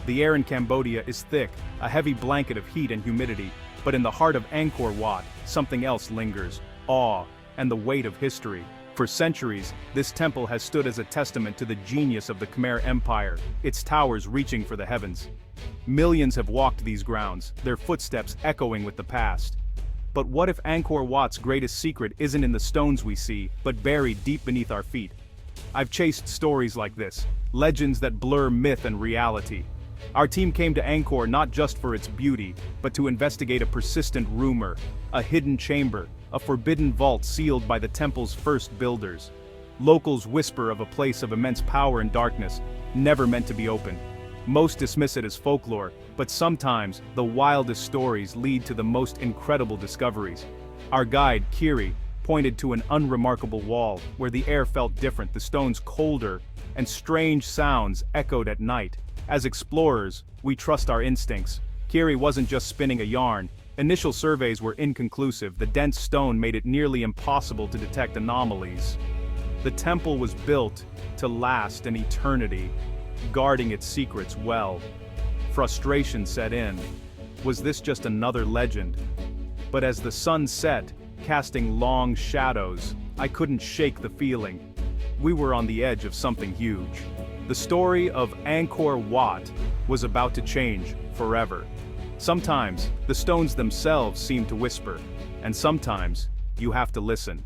The air in Cambodia is thick, a heavy blanket of heat and humidity, but in the heart of Angkor Wat, something else lingers: awe and the weight of history. For centuries, this temple has stood as a testament to the genius of the Khmer Empire, its towers reaching for the heavens. Millions have walked these grounds, their footsteps echoing with the past. But what if Angkor Wat's greatest secret isn't in the stones we see, but buried deep beneath our feet? I've chased stories like this, legends that blur myth and reality. Our team came to Angkor not just for its beauty, but to investigate a persistent rumor, a hidden chamber, a forbidden vault sealed by the temple's first builders. Locals whisper of a place of immense power and darkness, never meant to be opened. Most dismiss it as folklore, but sometimes the wildest stories lead to the most incredible discoveries. Our guide, Kiri, pointed to an unremarkable wall, where the air felt different, the stones colder, and strange sounds echoed at night. As explorers, we trust our instincts. Kiri wasn't just spinning a yarn. Initial surveys were inconclusive. The dense stone made it nearly impossible to detect anomalies. The temple was built to last an eternity, guarding its secrets well. Frustration set in. Was this just another legend? But as the sun set, casting long shadows, I couldn't shake the feeling. We were on the edge of something huge. The story of Angkor Wat was about to change forever. Sometimes, the stones themselves seem to whisper, and sometimes, you have to listen.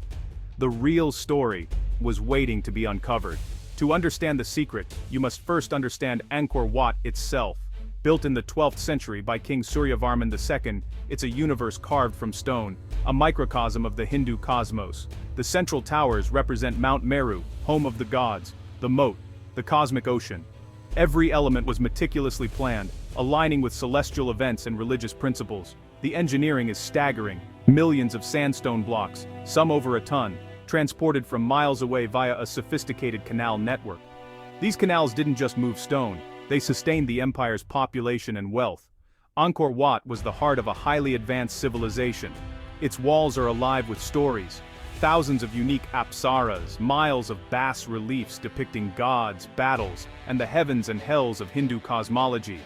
The real story was waiting to be uncovered. To understand the secret, you must first understand Angkor Wat itself. Built in the 12th century by King Suryavarman II, it's a universe carved from stone, a microcosm of the Hindu cosmos. The central towers represent Mount Meru, home of the gods, the moat, the cosmic ocean. Every element was meticulously planned, aligning with celestial events and religious principles. The engineering is staggering. Millions of sandstone blocks, some over a ton, transported from miles away via a sophisticated canal network. These canals didn't just move stone, they sustained the empire's population and wealth. Angkor Wat was the heart of a highly advanced civilization. Its walls are alive with stories. Thousands of unique apsaras, miles of bas-reliefs depicting gods, battles, and the heavens and hells of Hindu cosmology.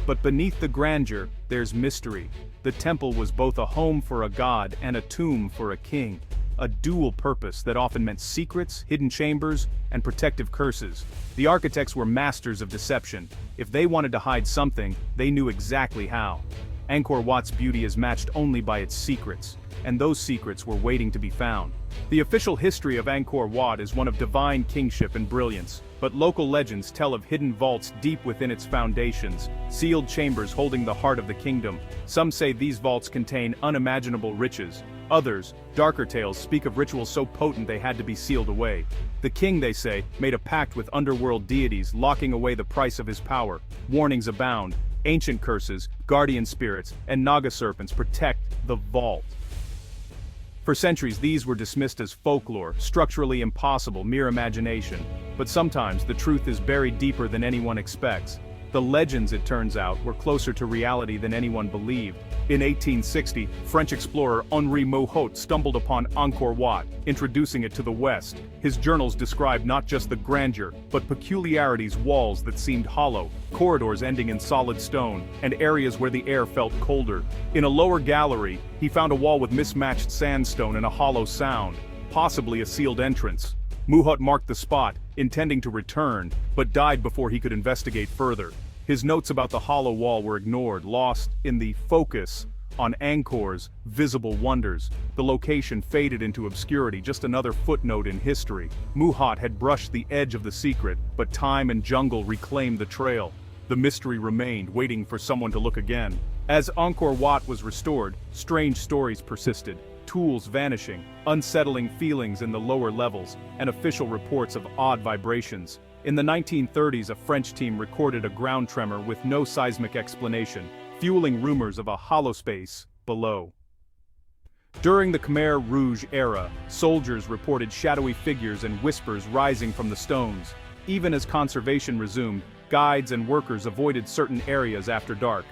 But beneath the grandeur, there's mystery. The temple was both a home for a god and a tomb for a king. A dual purpose that often meant secrets, hidden chambers, and protective curses. The architects were masters of deception. If they wanted to hide something, they knew exactly how. Angkor Wat's beauty is matched only by its secrets, and those secrets were waiting to be found. The official history of Angkor Wat is one of divine kingship and brilliance, but local legends tell of hidden vaults deep within its foundations, sealed chambers holding the heart of the kingdom. Some say these vaults contain unimaginable riches. Others, darker tales, speak of rituals so potent they had to be sealed away. The king, they say, made a pact with underworld deities, locking away the price of his power. Warnings abound. Ancient curses, guardian spirits, and naga serpents protect the vault. For centuries, these were dismissed as folklore, structurally impossible, mere imagination. But sometimes the truth is buried deeper than anyone expects. The legends, it turns out, were closer to reality than anyone believed. In 1860, French explorer Henri Mouhot stumbled upon Angkor Wat, introducing it to the West. His journals described not just the grandeur, but peculiarities: walls that seemed hollow, corridors ending in solid stone, and areas where the air felt colder. In a lower gallery, he found a wall with mismatched sandstone and a hollow sound, possibly a sealed entrance. Mouhot marked the spot, intending to return, but died before he could investigate further. His notes about the hollow wall were ignored, lost in the focus on Angkor's visible wonders. The location faded into obscurity, just another footnote in history. Mouhot had brushed the edge of the secret, but time and jungle reclaimed the trail. The mystery remained, waiting for someone to look again. As Angkor Wat was restored, strange stories persisted. Tools vanishing, unsettling feelings in the lower levels, and official reports of odd vibrations. In the 1930s, a French team recorded a ground tremor with no seismic explanation, fueling rumors of a hollow space below. During the Khmer Rouge era, soldiers reported shadowy figures and whispers rising from the stones. Even as conservation resumed, guides and workers avoided certain areas after dark.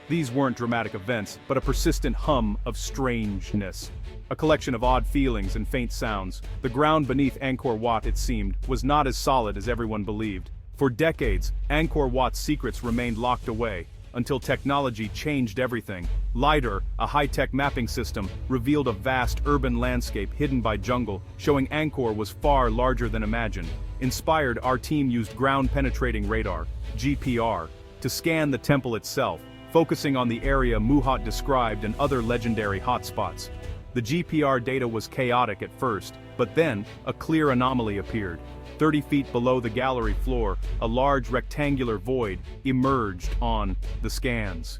These weren't dramatic events, but a persistent hum of strangeness. A collection of odd feelings and faint sounds. The ground beneath Angkor Wat, it seemed, was not as solid as everyone believed. For decades, Angkor Wat's secrets remained locked away, until technology changed everything. LiDAR, a high-tech mapping system, revealed a vast urban landscape hidden by jungle, showing Angkor was far larger than imagined. Inspired, our team used ground-penetrating radar, GPR, to scan the temple itself, focusing on the area Muhat described and other legendary hotspots. The GPR data was chaotic at first, but then, a clear anomaly appeared. 30 feet below the gallery floor, a large rectangular void emerged on the scans.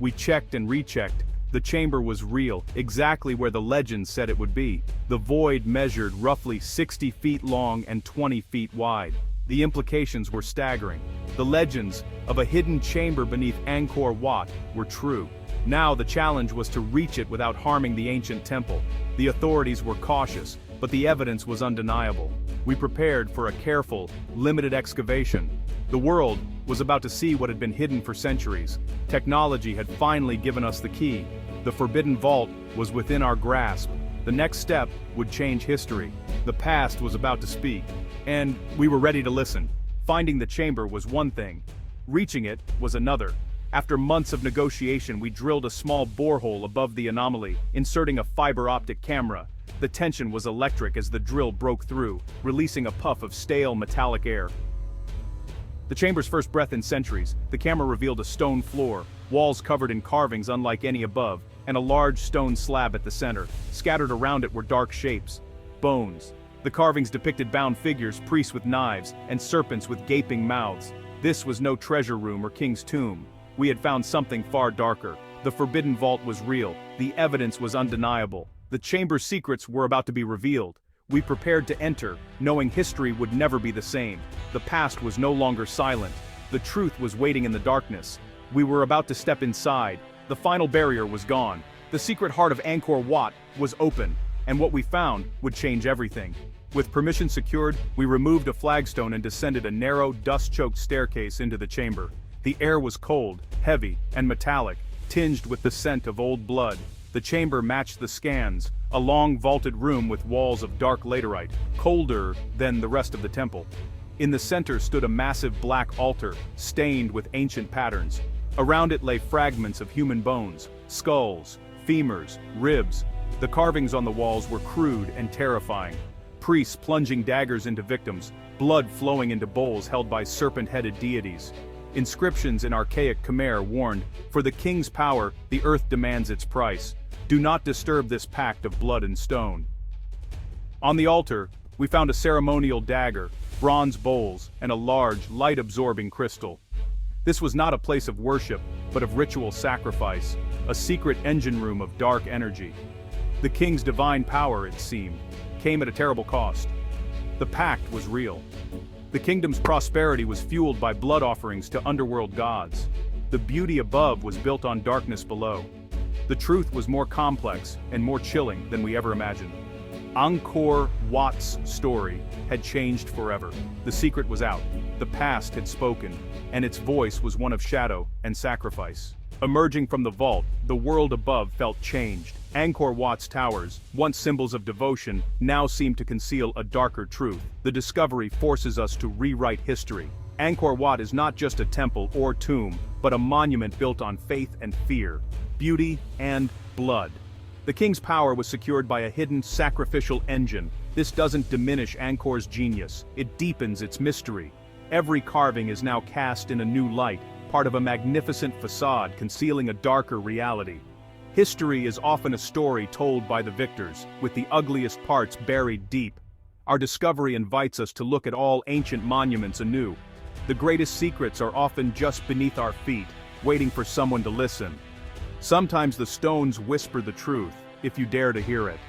We checked and rechecked. The chamber was real, exactly where the legend said it would be. The void measured roughly 60 feet long and 20 feet wide. The implications were staggering. The legends of a hidden chamber beneath Angkor Wat were true. Now the challenge was to reach it without harming the ancient temple. The authorities were cautious, but the evidence was undeniable. We prepared for a careful, limited excavation. The world was about to see what had been hidden for centuries. Technology had finally given us the key. The forbidden vault was within our grasp. The next step would change history. The past was about to speak, and we were ready to listen. Finding the chamber was one thing. Reaching it was another. After months of negotiation, we drilled a small borehole above the anomaly, inserting a fiber optic camera. The tension was electric as the drill broke through, releasing a puff of stale metallic air. The chamber's first breath in centuries, the camera revealed a stone floor, walls covered in carvings unlike any above, and a large stone slab at the center. Scattered around it were dark shapes. Bones. The carvings depicted bound figures, priests with knives, and serpents with gaping mouths. This was no treasure room or king's tomb. We had found something far darker. The forbidden vault was real. The evidence was undeniable. The chamber's secrets were about to be revealed. We prepared to enter, knowing history would never be the same. The past was no longer silent. The truth was waiting in the darkness. We were about to step inside. The final barrier was gone. The secret heart of Angkor Wat was open, and what we found would change everything. With permission secured, we removed a flagstone and descended a narrow, dust-choked staircase into the chamber. The air was cold, heavy, and metallic, tinged with the scent of old blood. The chamber matched the scans, a long vaulted room with walls of dark laterite, colder than the rest of the temple. In the center stood a massive black altar, stained with ancient patterns. Around it lay fragments of human bones, skulls, femurs, ribs. The carvings on the walls were crude and terrifying. Priests plunging daggers into victims, blood flowing into bowls held by serpent-headed deities. Inscriptions in archaic Khmer warned, "For the king's power, the earth demands its price. Do not disturb this pact of blood and stone." On the altar, we found a ceremonial dagger, bronze bowls, and a large, light-absorbing crystal. This was not a place of worship, but of ritual sacrifice, a secret engine room of dark energy. The king's divine power, it seemed, came at a terrible cost. The pact was real. The kingdom's prosperity was fueled by blood offerings to underworld gods. The beauty above was built on darkness below. The truth was more complex and more chilling than we ever imagined. Angkor Wat's story had changed forever. The secret was out. The past had spoken, and its voice was one of shadow and sacrifice. Emerging from the vault, the world above felt changed. Angkor Wat's towers, once symbols of devotion, now seemed to conceal a darker truth. The discovery forces us to rewrite history. Angkor Wat is not just a temple or tomb, but a monument built on faith and fear, beauty and blood. The king's power was secured by a hidden sacrificial engine. This doesn't diminish Angkor's genius, it deepens its mystery. Every carving is now cast in a new light, part of a magnificent facade concealing a darker reality. History is often a story told by the victors, with the ugliest parts buried deep. Our discovery invites us to look at all ancient monuments anew. The greatest secrets are often just beneath our feet, waiting for someone to listen. Sometimes the stones whisper the truth, if you dare to hear it.